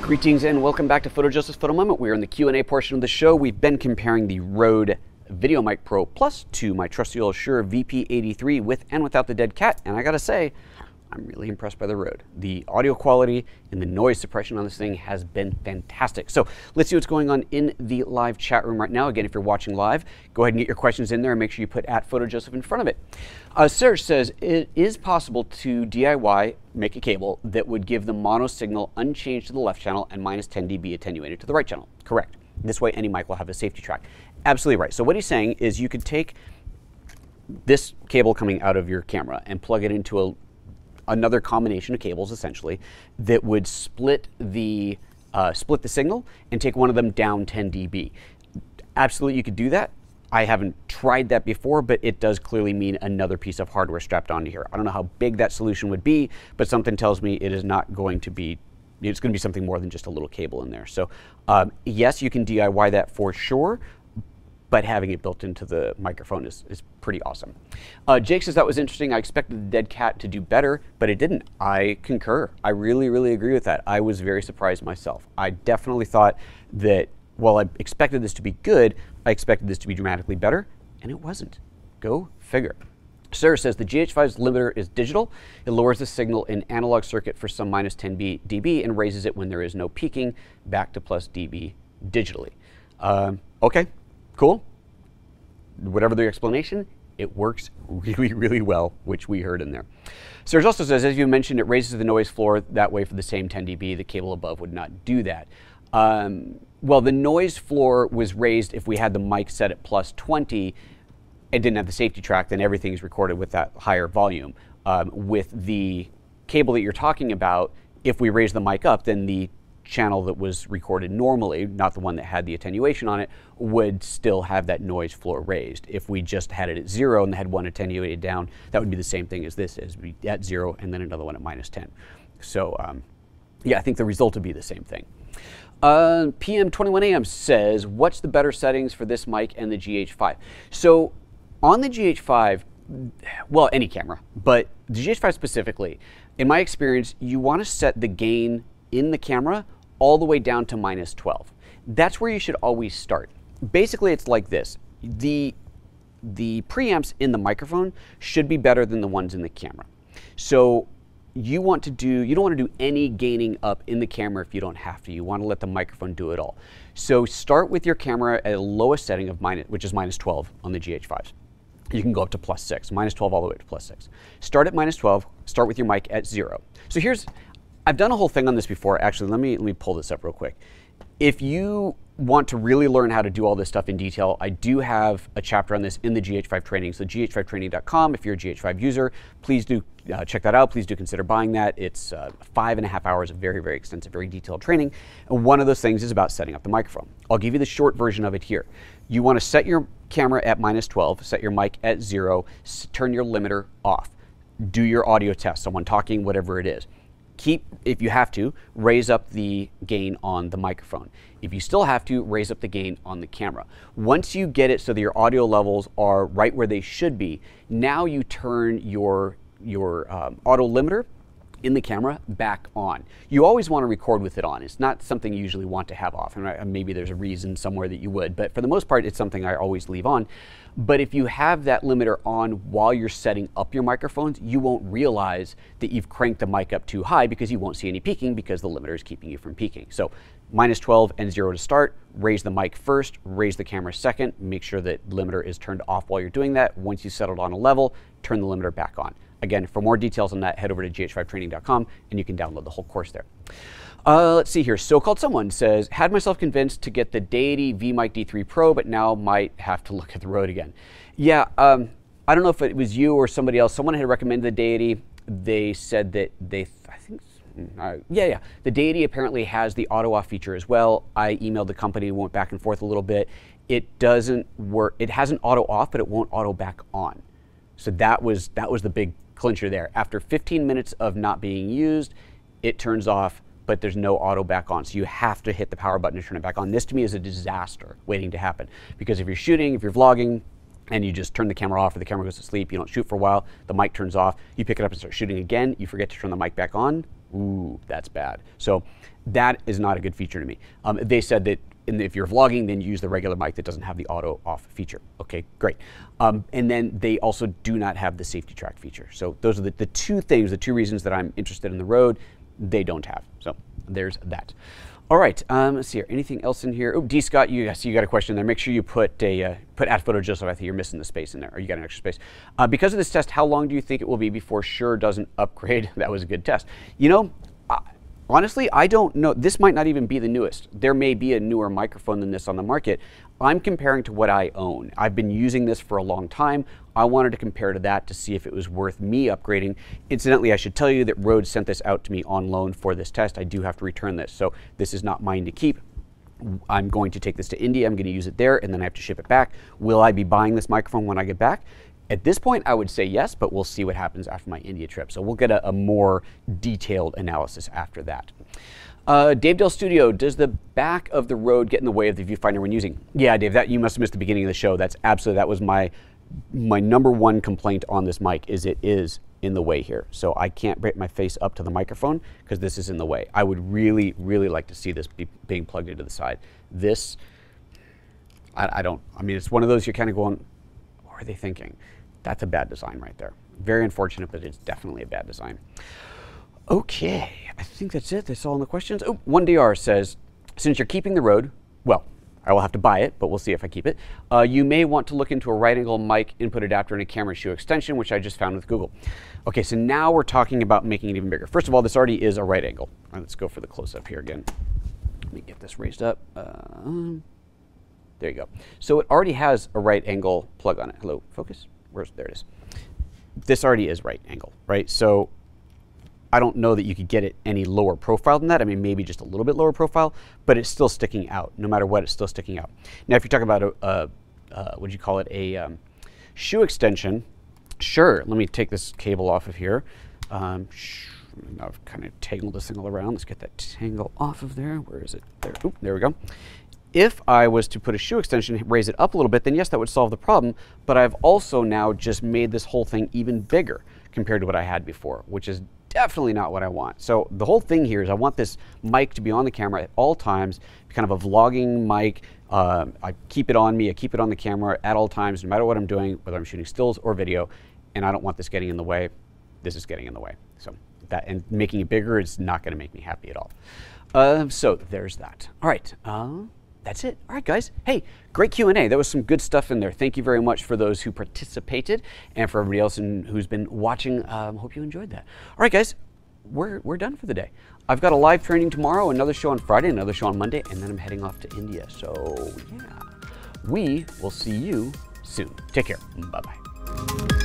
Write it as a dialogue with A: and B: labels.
A: Greetings and welcome back to PhotoJoseph's Photo Moment. We're in the Q&A portion of the show. We've been comparing the Rode VideoMic Pro Plus to my trusty old Shure VP83 with and without the dead cat. And I gotta say, I'm really impressed by the Rode. The audio quality and the noise suppression on this thing has been fantastic. So let's see what's going on in the live chat room right now. Again, if you're watching live, go ahead and get your questions in there and make sure you put @PhotoJoseph in front of it. Serge says, it is possible to DIY make a cable that would give the mono signal unchanged to the left channel and minus 10 dB attenuated to the right channel. Correct. This way any mic will have a safety track. Absolutely right. So what he's saying is you could take this cable coming out of your camera and plug it into another combination of cables, essentially, that would split the signal and take one of them down 10 dB. Absolutely, you could do that. I haven't tried that before, but it does clearly mean another piece of hardware strapped onto here. I don't know how big that solution would be, but something tells me it is not going to be, it's going to be something more than just a little cable in there. So yes, you can DIY that for sure, but having it built into the microphone is pretty awesome. Jake says that was interesting. I expected the dead cat to do better, but it didn't. I concur. I really, really agree with that. I was very surprised myself. I definitely thought that while I expected this to be good, I expected this to be dramatically better, and it wasn't. Go figure. Sarah says the GH5's limiter is digital. It lowers the signal in analog circuit for some minus 10 dB and raises it when there is no peaking back to plus dB digitally. Okay. Cool. Whatever the explanation, it works really, really well, which we heard in there. Serge also says, as you mentioned, it raises the noise floor that way for the same 10 dB. The cable above would not do that. Well, the noise floor was raised if we had the mic set at plus 20 and didn't have the safety track, then everything is recorded with that higher volume. With the cable that you're talking about, if we raise the mic up, then the channel that was recorded normally, not the one that had the attenuation on it, would still have that noise floor raised. If we just had it at 0 and had one attenuated down, that would be the same thing as this is, be at 0 and then another one at minus 10. So yeah, I think the result would be the same thing. PM21AM says, what's the better settings for this mic and the GH5? So on the GH5, well, any camera, but the GH5 specifically, in my experience, you want to set the gain in the camera all the way down to minus 12. That's where you should always start. Basically, it's like this. The preamps in the microphone should be better than the ones in the camera. So you don't want to do any gaining up in the camera if you don't have to. You want to let the microphone do it all. So start with your camera at a lowest setting of which is minus 12 on the GH5s. You can go up to plus 6, minus 12 all the way to plus 6. Start at minus 12, start with your mic at 0. So I've done a whole thing on this before. Actually, let me pull this up real quick. If you want to really learn how to do all this stuff in detail, I do have a chapter on this in the GH5 training. So gh5training.com. If you're a GH5 user, please do check that out. Please do consider buying that. It's 5.5 hours of very, very extensive, very detailed training. And one of those things is about setting up the microphone. I'll give you the short version of it here. You want to set your camera at minus 12, set your mic at 0, turn your limiter off. Do your audio test, someone talking, whatever it is. If you have to, raise up the gain on the microphone. If you still have to, raise up the gain on the camera. Once you get it so that your audio levels are right where they should be, now you turn your auto limiter in the camera back on. You always want to record with it on. It's not something you usually want to have off. And maybe there's a reason somewhere that you would, but for the most part, it's something I always leave on. But if you have that limiter on while you're setting up your microphones, you won't realize that you've cranked the mic up too high because you won't see any peaking because the limiter is keeping you from peaking. So minus 12 and 0 to start, raise the mic first, raise the camera second, make sure that limiter is turned off while you're doing that. Once you settled on a level, turn the limiter back on. Again, for more details on that, head over to gh5training.com and you can download the whole course there. Let's see here. So-called someone says, had myself convinced to get the Deity VideoMic D3 Pro, but now might have to look at the Rode again. Yeah, I don't know if it was you or somebody else. Someone had recommended the Deity. They said that the Deity apparently has the auto off feature as well. I emailed the company, went back and forth a little bit. It doesn't work. It has an auto off, but it won't auto back on. So that was the big clincher there. After 15 minutes of not being used, it turns off, but there's no auto back on. So you have to hit the power button to turn it back on. This to me is a disaster waiting to happen. Because if you're shooting, if you're vlogging, and you just turn the camera off or the camera goes to sleep, you don't shoot for a while, the mic turns off, you pick it up and start shooting again, you forget to turn the mic back on, Ooh, that's bad. So that is not a good feature to me. They said that if you're vlogging, then use the regular mic that doesn't have the auto off feature. Okay, great. And then they also do not have the safety track feature. So those are the two things, the two reasons that I'm interested in the Rode, they don't have. So there's that. All right, let's see here. Anything else in here? Oh, D. Scott, you got a question there. Make sure you put at PhotoJoseph. I think you're missing the space in there, or you got an extra space. Because of this test, how long do you think it will be before Shure doesn't upgrade? That was a good test. You know, honestly, I don't know. This might not even be the newest. There may be a newer microphone than this on the market. I'm comparing to what I own. I've been using this for a long time. I wanted to compare to that to see if it was worth me upgrading. Incidentally, I should tell you that Rode sent this out to me on loan for this test. I do have to return this, so this is not mine to keep. I'm going to take this to India. I'm going to use it there, and then I have to ship it back. Will I be buying this microphone when I get back? At this point, I would say yes, but we'll see what happens after my India trip. So we'll get a more detailed analysis after that. Dave Del Studio, does the back of the Rode get in the way of the viewfinder when using? Yeah, Dave, you must have missed the beginning of the show. That's absolutely, that was my number one complaint on this mic, is it is in the way here. So I can't bring my face up to the microphone because this is in the way. I would really, really like to see this being plugged into the side. This, I mean, it's one of those you're kind of going, what are they thinking? That's a bad design right there. Very unfortunate, but it's definitely a bad design. Okay, I think that's it. That's all in the questions. Oh, 1DR says, since you're keeping the Rode, well, I will have to buy it, but we'll see if I keep it. You may want to look into a right angle mic input adapter and a camera shoe extension, which I just found with Google. Okay, so now we're talking about making it even bigger. First of all, this already is a right angle. All right, let's go for the close-up here again. Let me get this raised up. There you go. So it already has a right angle plug on it. Hello, focus. There it is. This already is right angle, right? So I don't know that you could get it any lower profile than that. I mean, maybe just a little bit lower profile, but it's still sticking out. No matter what, it's still sticking out. Now, if you're talking about what'd you call it, a shoe extension, sure. Let me take this cable off of here. I've kind of tangled this thing all around. Let's get that tangle off of there. Where is it? There. Oop, there we go. If I was to put a shoe extension, raise it up a little bit, then yes, that would solve the problem. But I've also now just made this whole thing even bigger compared to what I had before, which is definitely not what I want. So the whole thing here is I want this mic to be on the camera at all times, kind of a vlogging mic. I keep it on me, I keep it on the camera at all times, no matter what I'm doing, whether I'm shooting stills or video, and I don't want this getting in the way. This is getting in the way. So that, and making it bigger is not going to make me happy at all. So there's that. All right. That's it. All right, guys. Hey, great Q&A. There was some good stuff in there. Thank you very much for those who participated, and for everybody else who's been watching. Hope you enjoyed that. All right, guys. We're done for the day. I've got a live training tomorrow, another show on Friday, another show on Monday, and then I'm heading off to India. So, yeah. We will see you soon. Take care. Bye-bye.